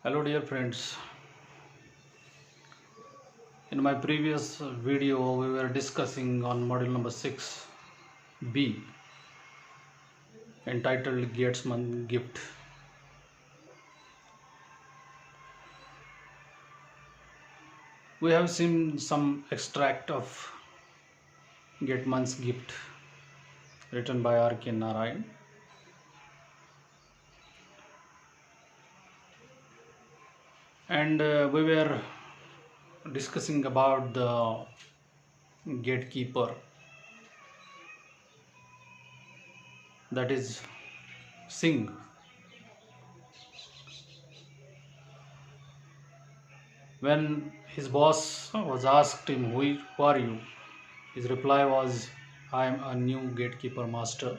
Hello dear friends. In my previous video we were discussing on module number 6B entitled Gateman gift. We have seen some extract of Gateman's gift written by R.K. Narayan. And we were discussing about the gatekeeper, that is Singh. When his boss was asked him, who are you? His reply was, I am a new gatekeeper master.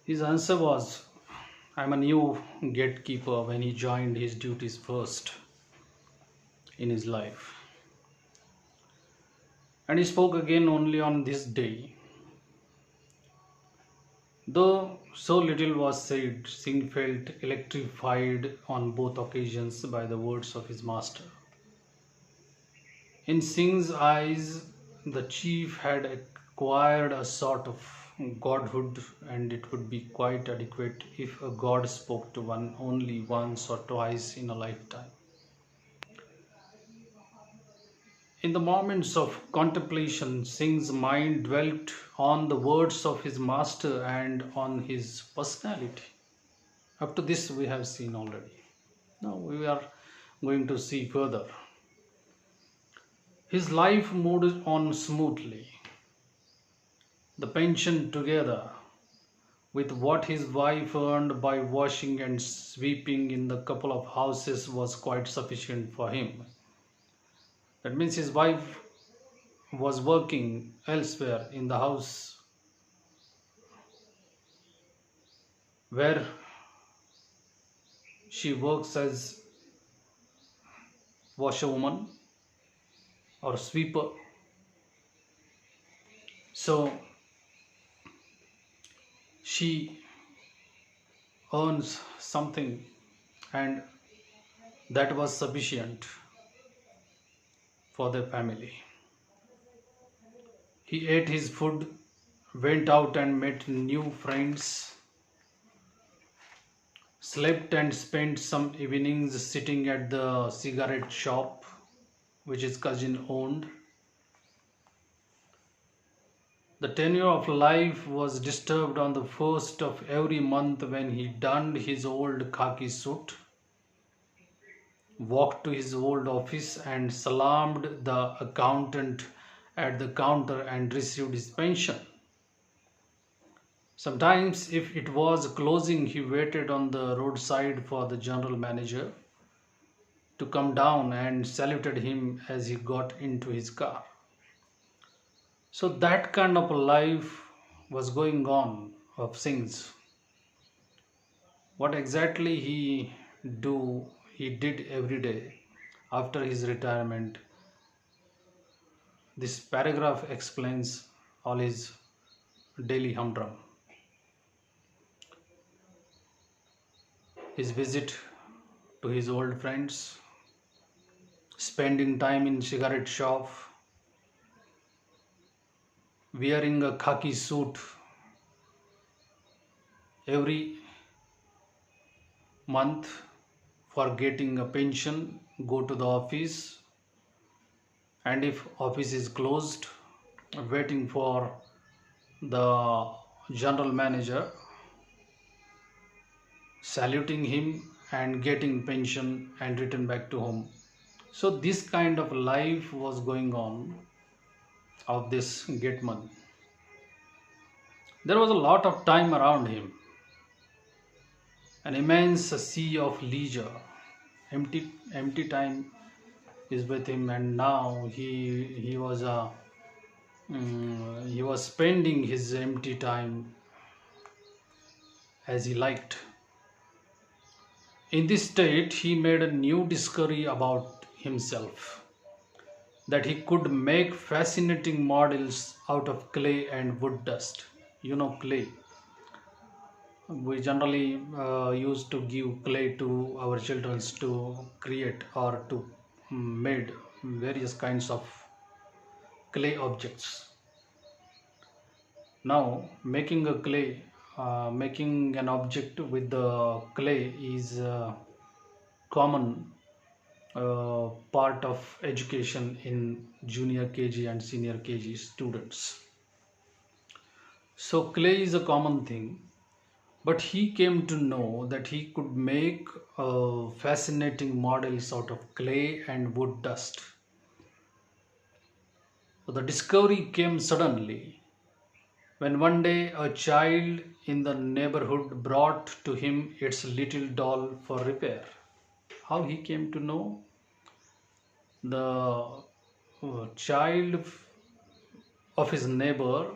His answer was, I am a new gatekeeper when he joined his duties first in his life. And he spoke again only on this day. Though so little was said, Singh felt electrified on both occasions by the words of his master. In Singh's eyes, the chief had acquired a sort of godhood, and it would be quite adequate if a god spoke to one only once or twice in a lifetime. In the moments of contemplation, Singh's mind dwelt on the words of his master and on his personality. Up to this we have seen already. Now we are going to see further. His life moved on smoothly. The pension, together with what his wife earned by washing and sweeping in the couple of houses, was quite sufficient for him. That means his wife was working elsewhere in the house where she works as washerwoman or sweeper. So she earns something, and that was sufficient for their family. He ate his food, went out and met new friends, slept and spent some evenings sitting at the cigarette shop which his cousin owned. The tenure of life was disturbed on the first of every month when he donned his old khaki suit, walked to his old office and salamed the accountant at the counter and received his pension. Sometimes, if it was closing, he waited on the roadside for the general manager to come down and saluted him as he got into his car. So that kind of a life was going on of Singh's. What exactly he did every day after his retirement. This paragraph explains all his daily humdrum. His visit to his old friends, spending time in cigarette shop, wearing a khaki suit every month for getting a pension, go to the office, and if office is closed, waiting for the general manager, saluting him and getting pension and return back to home. So this kind of life was going on of this Gateman. There was a lot of time around him, an immense sea of leisure. Empty time is with him, and now he was spending his empty time as he liked. In this state, he made a new discovery about himself, that he could make fascinating models out of clay and wood dust. You know, clay. We generally used to give clay to our children to create or to made various kinds of clay objects. Now, making an object with the clay is a common part of education in junior KG and senior KG students. So, clay is a common thing, but he came to know that he could make fascinating models out of clay and wood dust. So, the discovery came suddenly when one day a child in the neighborhood brought to him its little doll for repair. How he came to know? The child of his neighbor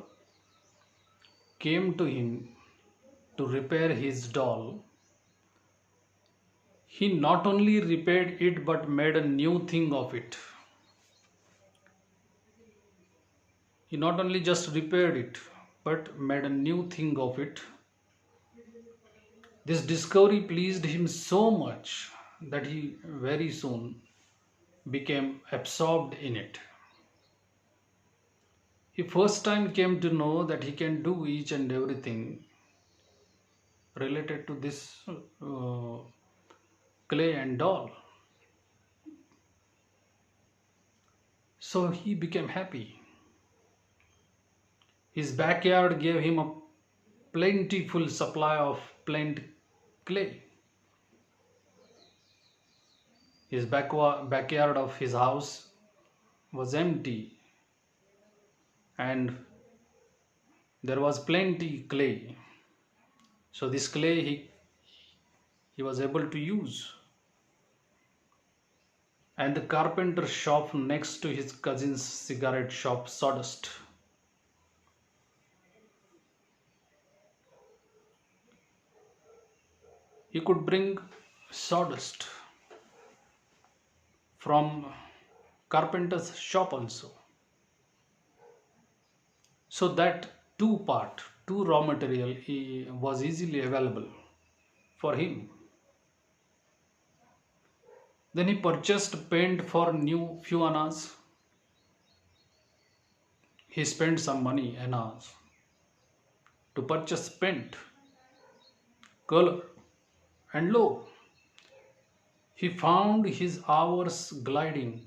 came to him to repair his doll. He not only repaired it but made a new thing of it. He not only just repaired it but made a new thing of it. This discovery pleased him so much that he very soon became absorbed in it. He first time came to know that he can do each and everything related to this clay and doll. So he became happy. His backyard gave him a plentiful supply of plain clay. His backyard of his house was empty and there was plenty clay. So this clay he was able to use. And the carpenter shop next to his cousin's cigarette shop sawdust. He could bring sawdust from carpenter's shop also. So that two raw material was easily available for him. Then he purchased paint for few annas. He spent some money annas to purchase paint, color, and lo, he found his hours gliding.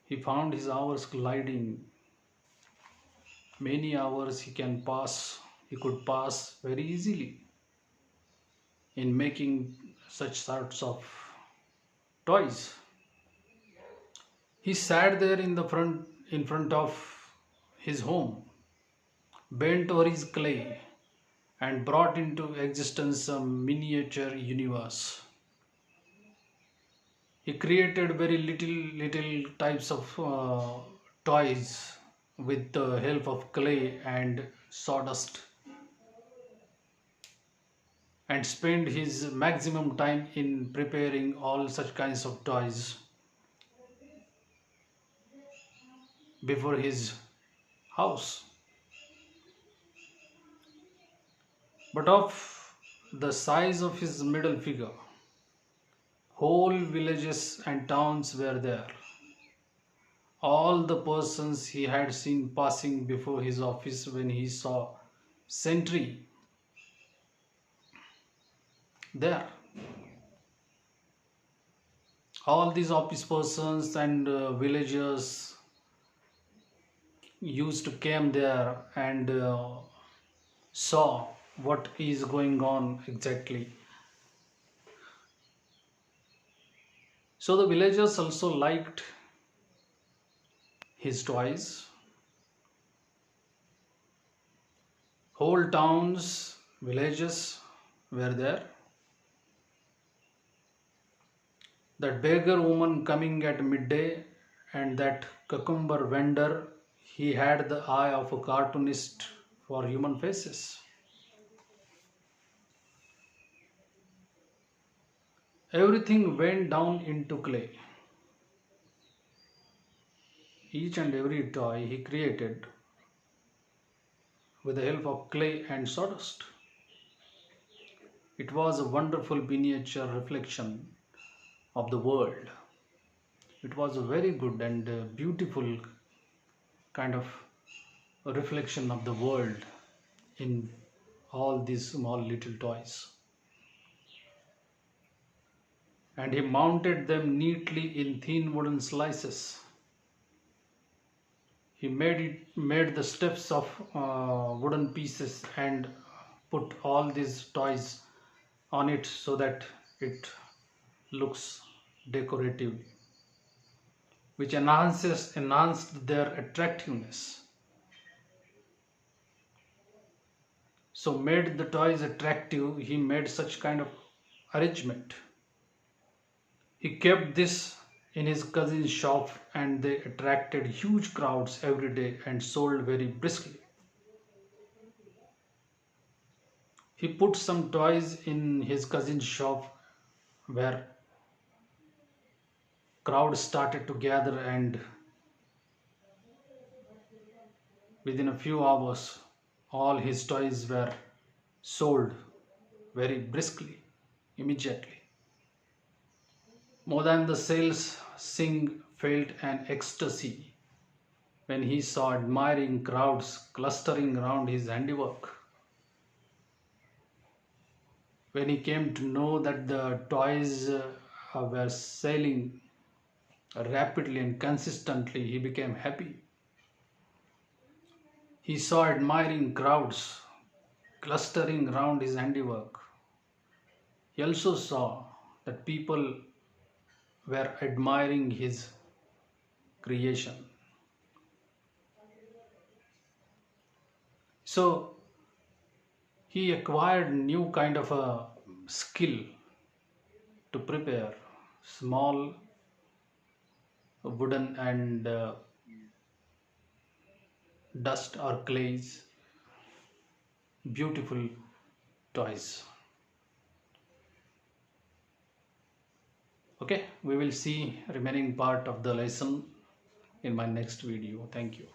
He found his hours gliding. Many hours he could pass very easily in making such sorts of toys. He sat there in front of his home, bent over his clay, and brought into existence a miniature universe. He created very little types of toys with the help of clay and sawdust, and spent his maximum time in preparing all such kinds of toys before his house. But of the size of his middle figure, whole villages and towns were there. All the persons he had seen passing before his office when he saw sentry there. All these office persons and villagers used to came there and saw what is going on exactly. So the villagers also liked his toys. Whole towns, villages were there. That beggar woman coming at midday and that cucumber vendor, he had the eye of a cartoonist for human faces. Everything went down into clay. Each and every toy he created with the help of clay and sawdust. It was a wonderful miniature reflection of the world. It was a very good and beautiful kind of a reflection of the world in all these small little toys. And he mounted them neatly in thin wooden slices. He made the steps of wooden pieces and put all these toys on it so that it looks decorative, which enhanced their attractiveness. So made the toys attractive, he made such kind of arrangement. He kept this in his cousin's shop and they attracted huge crowds every day and sold very briskly. He put some toys in his cousin's shop where crowds started to gather, and within a few hours all his toys were sold very briskly, immediately. More than the sales, Singh felt an ecstasy when he saw admiring crowds clustering around his handiwork. When he came to know that the toys were selling rapidly and consistently, he became happy. He saw admiring crowds clustering around his handiwork. He also saw that people were admiring his creation. So he acquired new kind of a skill to prepare small wooden and dust or clays beautiful toys. Okay, we will see remaining part of the lesson in my next video. Thank you.